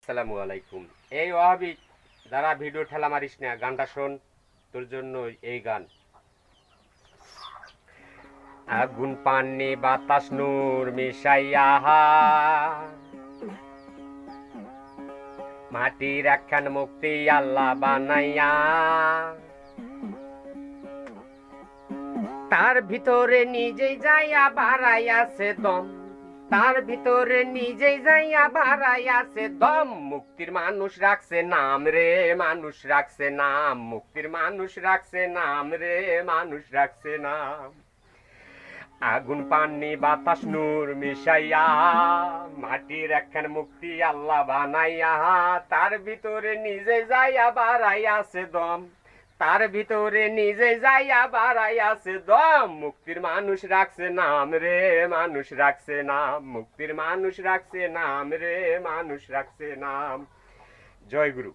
আসসালামু আলাইকুম। এই ওয়াহাবি যারা ভিডিও ঠেলা মারিস না, গানটা শোন, তোর জন্য এই গান। আগুন পানি বাতাস নূর মিশাইয়া মাটির একখান মুক্তি আল্লাহ বানাইয়া, তার ভিতরে নিজেই যাইয়া বাড়াইয়াছে দম, তার ভিতরে নিজেই যাইয়া বাড়াইয়াছে দম। মুক্তির মানুষ রাখছে নাম রে, মানুষ রাখছে নাম, মুক্তির মানুষ রাখছে নাম রে, মানুষ রাখছে নাম। আগুন পানি বাতাস নূর মিশাইয়া মাটির একখান মুক্তি আল্লাহ বানাইয়া, তার ভিতরে নিজে যাইয়া বাড়াইয়াছে দম, তার ভিতরে নিজে যাইয়া বাড়াইয়াছে দম। মুক্তির মানুষ রাখছে নাম রে, মানুষ রাখছে নাম, মুক্তির মানুষ রাখছে নাম রে, মানুষ রাখছে নাম। জয় গুরু।